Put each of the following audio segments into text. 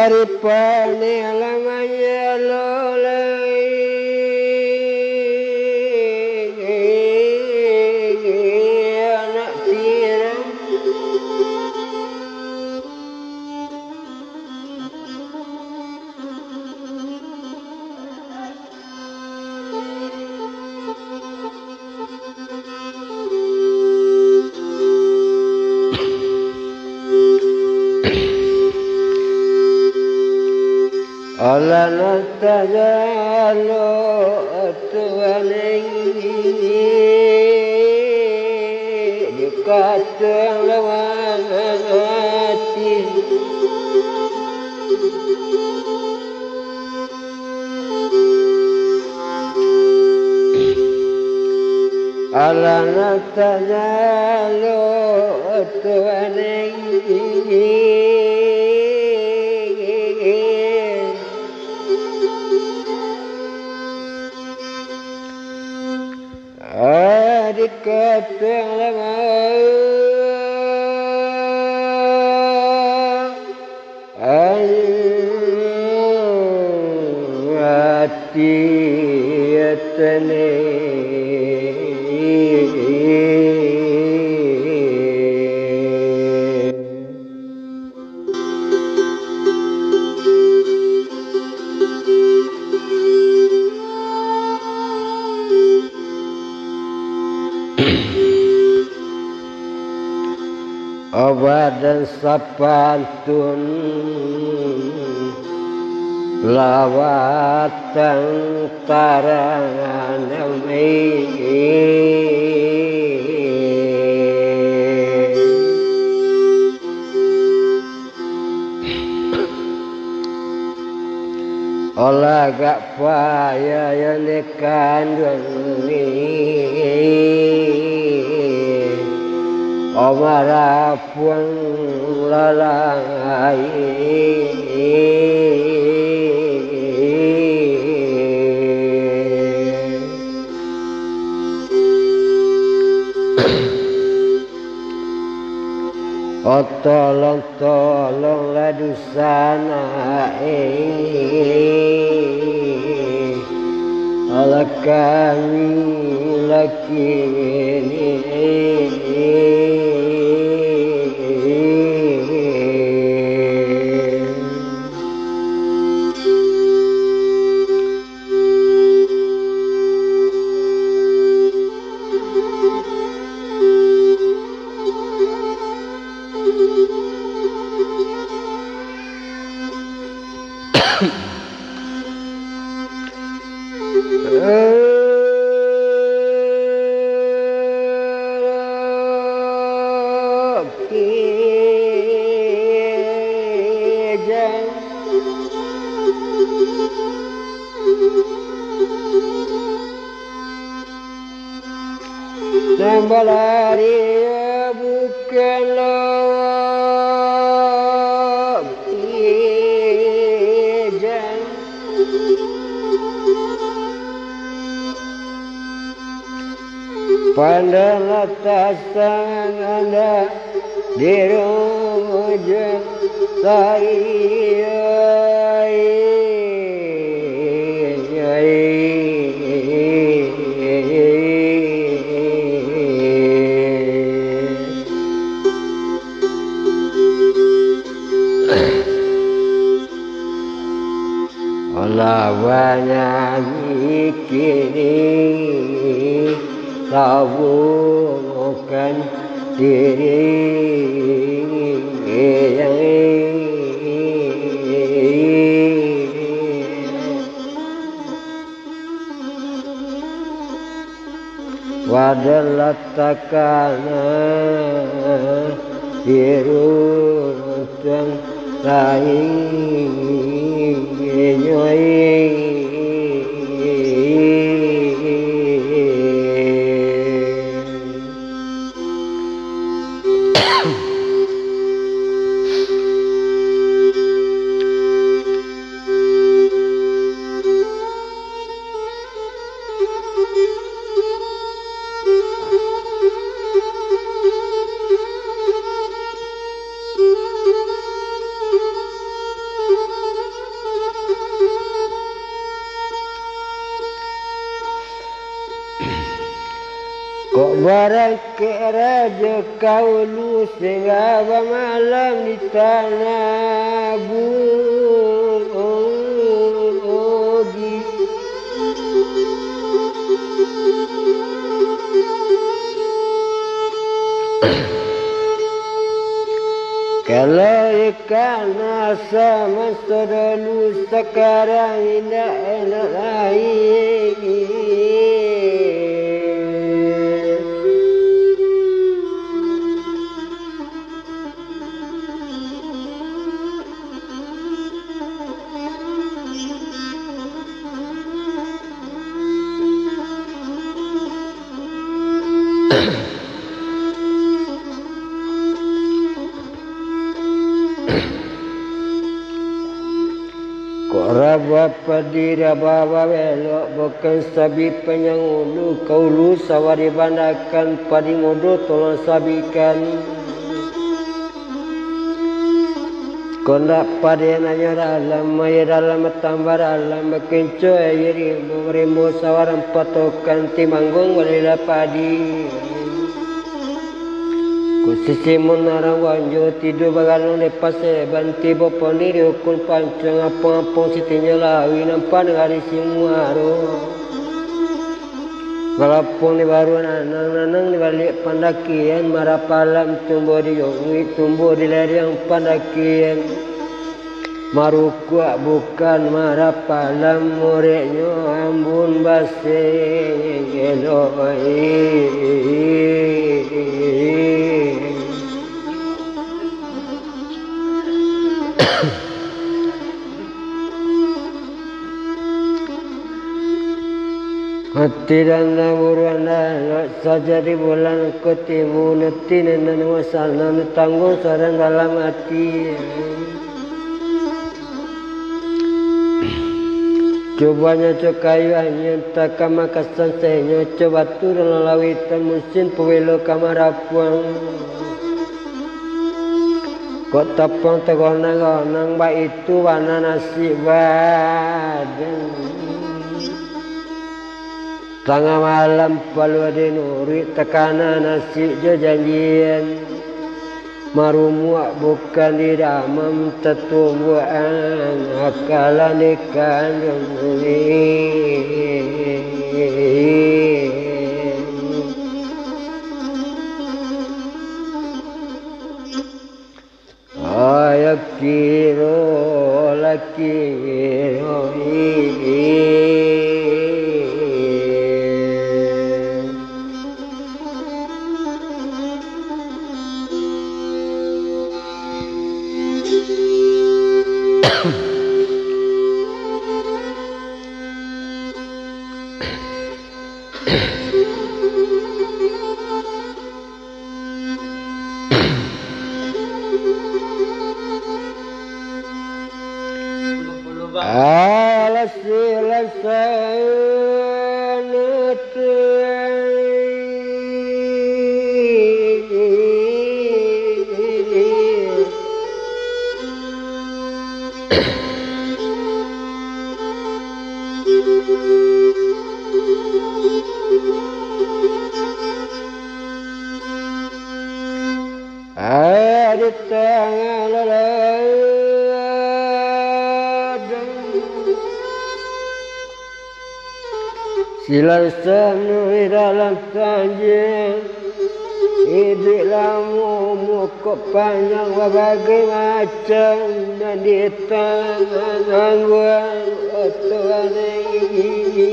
Haripane alamanya lolai anak tiram Allah natajalo tuane dikata lawan hati Allah natajalo tuane dikata lama hati atane obat dan sapantun lawatan tarangan olah gak payah yang dikandung Omara pun lalai oh tolong-tolonglah dusana ala kami laki ini Nambalari bukan lawak ijan Pandang atas anda di rujuk saya lawannya kini tabungkan diri wadalatakana dirutang lain Kok barang ke raja kau lu sehingga malam di tanah bumi kalau ikan sama saudara sekarang tidak enak lagi. Koraba padira baba belok bukan sabi penyang ulu kaulu sawari bandakan padi modo tolong sabikan kondak pada nanya dalam maya dalam tambah dalam bekenco ayiri beremo sawaran patokan timanggung walila padi sisi menarang wanjo tidur bagalong lepas banti boponi ukun pancong apong-apong sitinya lawi nampak negari simuaro walaupun ni baru nanang-nanang ni balik pandakian marapalam tumbuh di yongi tumbuh di lereng pandakian marukua bukan marapalam mureknya ambun basing eloi hati dan naburana saja di bulan ketimu neti nenek wasana tanggung sarang dalam hati cobanya cokayu hanya tak makasan sehnya coba turun lawi temusin pewelo kamarapuang kota pang tegonang-gonang ba itu warna nasi badan tengah malam palu ada nuri tekanan nasi janjian marumuak bukan di damam tetumbuhan akalan ikan ayak kiro laki tengah ladang silar senui dalam tanjung hiduplah muka panjang berbagai macam dan di tangan gangguan Tuhan ini.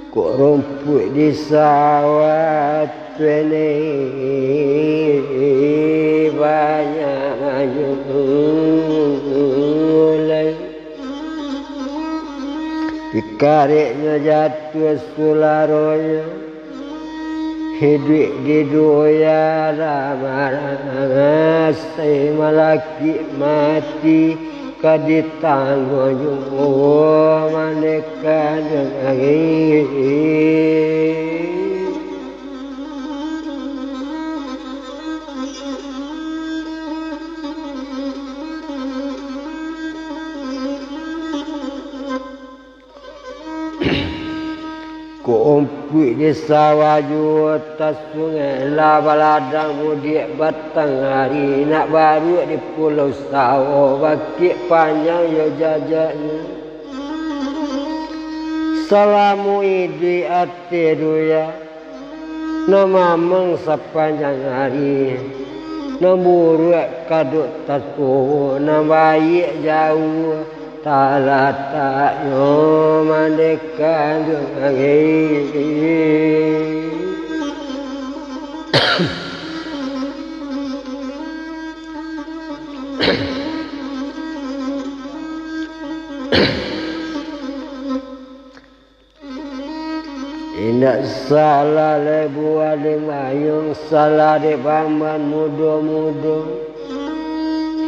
Kok rumput di sawah ini banyak nyulai dikariknya jatuh sularonya hidup di dunia ramah saya malaki mati kaditanggung jumlah maneka dengangi kumpul di sawah juta sungai laba ladang mudik batang hari nak baru di pulau sawah bakit panjang yo jajaknya salamu idi ati duya nama meng sepanjang hari namburuk kaduk tasku nambaik jauh talata yo mandekan dengangi indak salah lebu ade mayung salah de paman mudo-mudo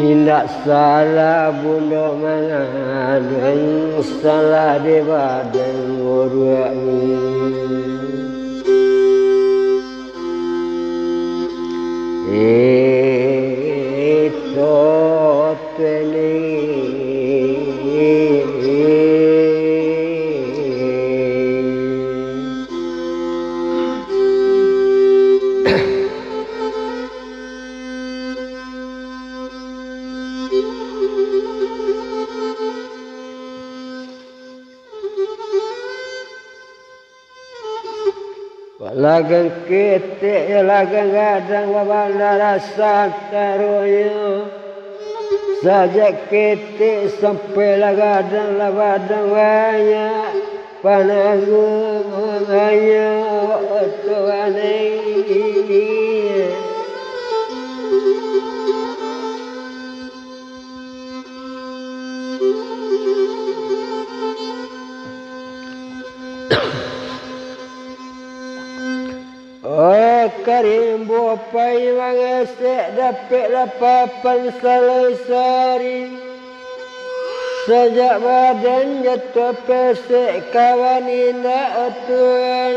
hindak salah bunda mangadeng salah di badan nguruk itu teni lagang ketik lagang gadang babandara santaroyo sajak ketik sampai lagadang labadang banyak panagu banyak Tuhan ini karimbo pai mangesek dapat papan selesari sejak badan jatuh pesek kawan indah Tuhan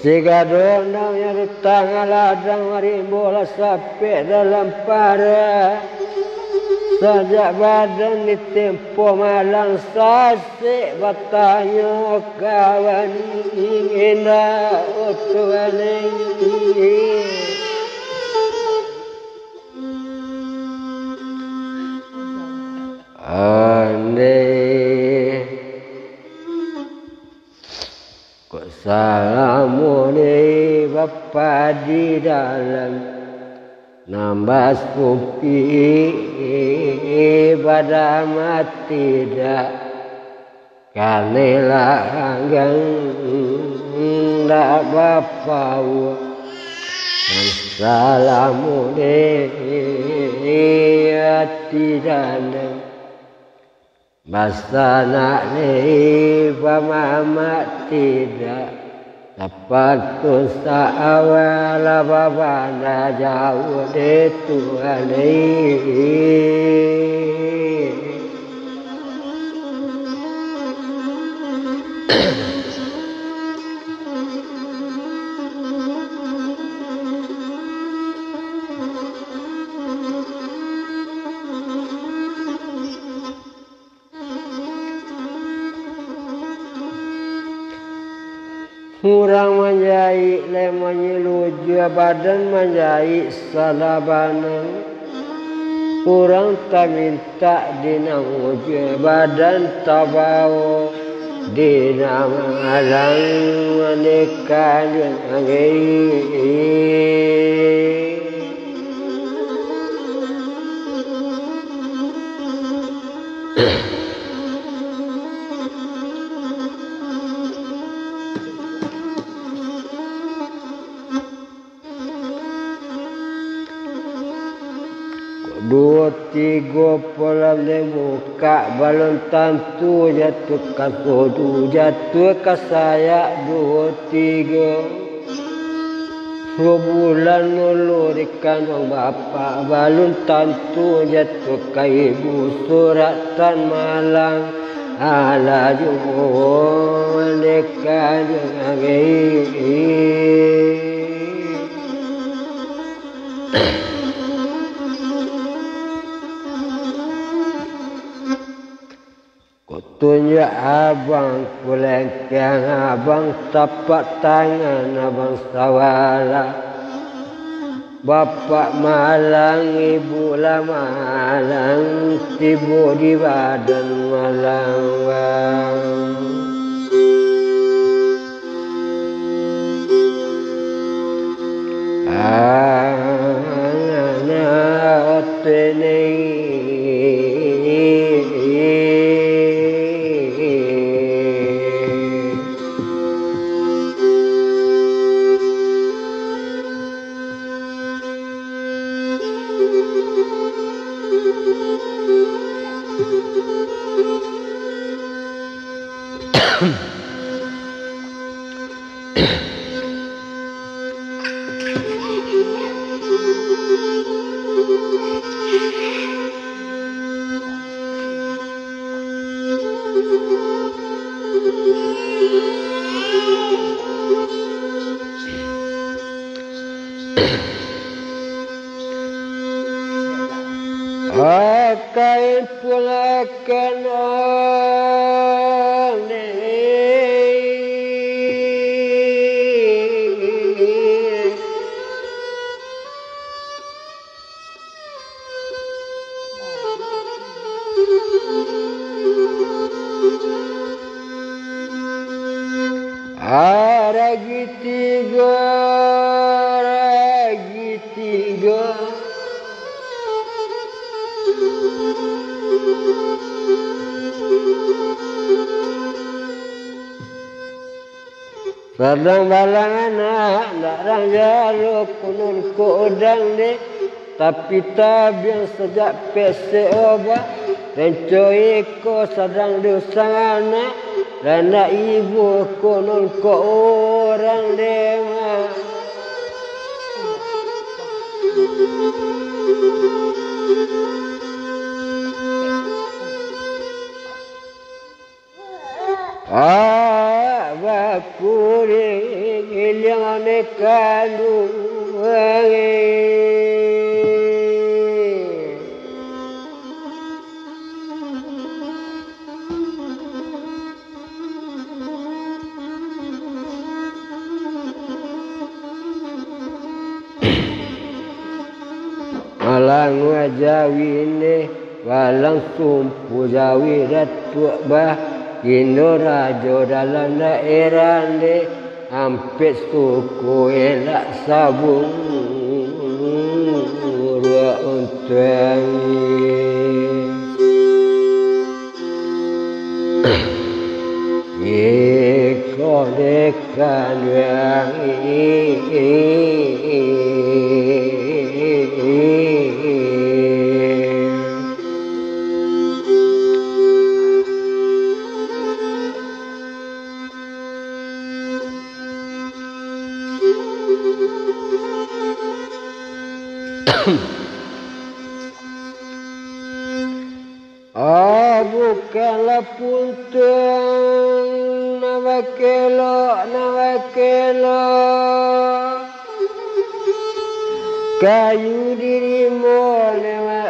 Sigadonang yang di tengah ladang marimbola sampai dalam para sejak badan di tempo malang sasik batanya kawan indah Tuhan ini salamu ni Bapa di dalam nambah supi pada mati dak kanela gang dak bapau assalamu ati dandang basana le pamama tidak dapat dosa awal babana jauh de Tuhan Kurang menjahit lemanya luju badan menjahit salabanan kurang tak minta dinang uju badan tabau dinang alang menikah dengan dua tiga pola muka balon tantu jatuh ke sodu jatuh ke saya dua tiga sebulan nulu di kandung bapak balon tantu jatuh ke ibu suratan malang ala jumlah nikah dengan tunjuk abang kulengkeng abang tapak tangan abang sawala bapak malang ibu lah malang tibu di badan malang anak teneng Akai pula kenone Ragi tiga Sadang balang anak, darang jaluk kunun kodang deh. Tapi tabiang sejak pese obat, renco iko sadang dusang anak, rana ibu kunun ko orang deh. Bakuring ilang nekanu malang wajawine walang sumpu jawi ratu bah Kino rajo dalam daerah ni hampir suku elak sabung kan yang bukanlah puntung nama kelo kayu dirimu nama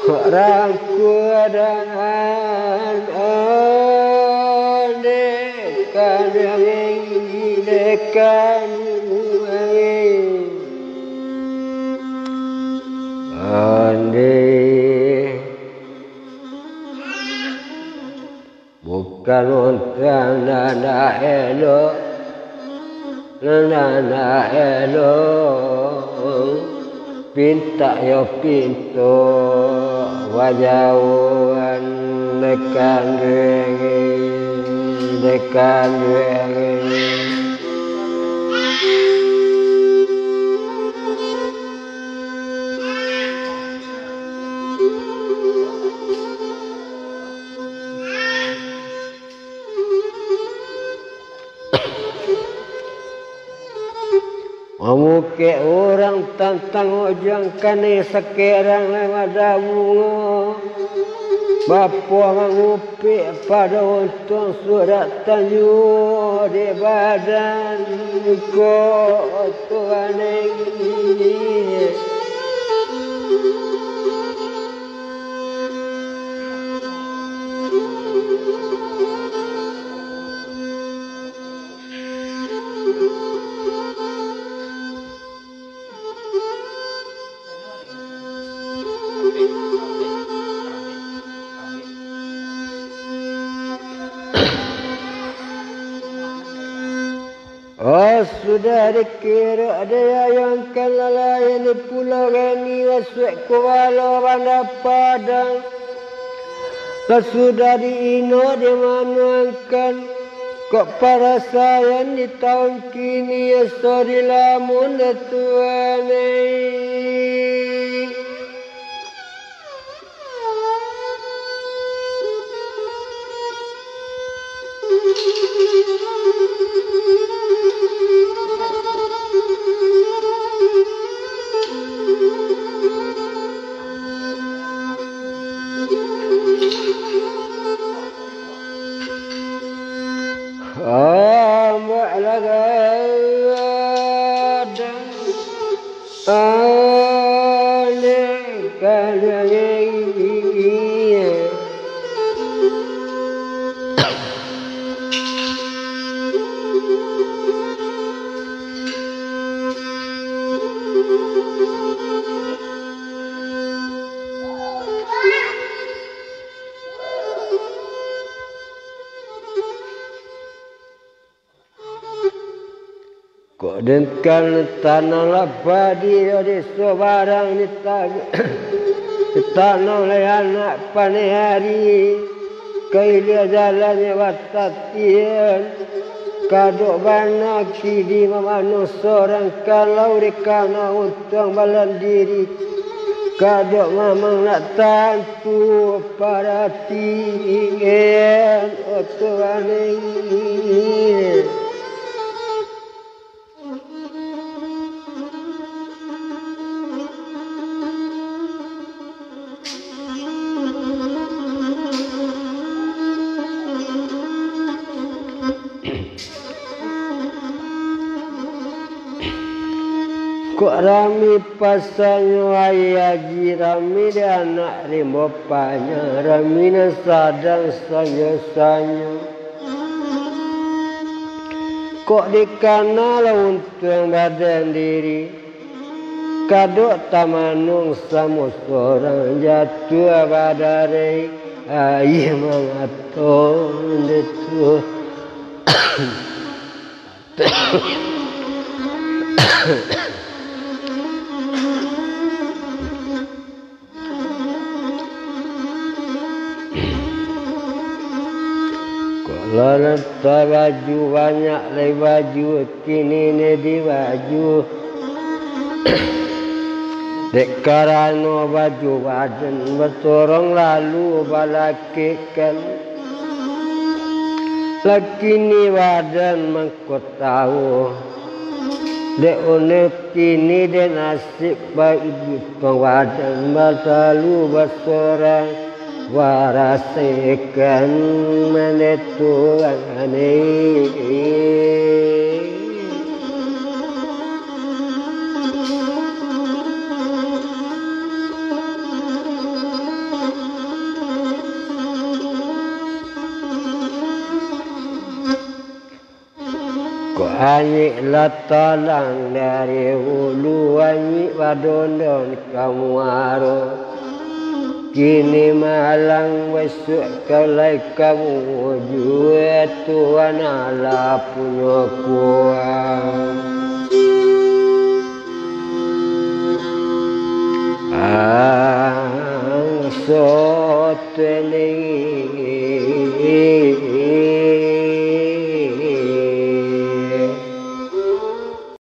orang kuadaan dekan dekan bukan untuk nana elo pinta yo pintu wajawan dekan Muke orang tantang ojang kane sekerang lewat bunga Bapa mengupi pada untung surat tanju di badan ko Tuhan ini sudah dikira ada yang kalah yang di pulau Reni wasuk kuala bandar Padang sudah diino dimanuangkan kok para sayang di tahun kini so dilamun Tuhan kok dengan tanah labadi di sebarang di tanah oleh anak panihari kailia jalannya watatian kadok banak di mamanu seorang kalau dikana untung balan diri kadok mamang nak tantu para tinggian Tuhan ini kok rami pasanyo ayaji rami de anak rimbo panya rami na sadang sanyo kok dikanal untung badan diri kadok tamanung samu seorang jatuh badare ayi mangaton detu Letak baju banyak lagi baju kini ni di baju dek karano baju badan bersorong lalu balakikan laki ni badan mengkot tahu dek unik kini dek nasib baik badan berlalu bersorang warasekan menetuan ko anyi latalang dari hulu anyi wadondon kamu aro kini malang besok kalai kamu jua Tuhan Allah punya kuat angso telingi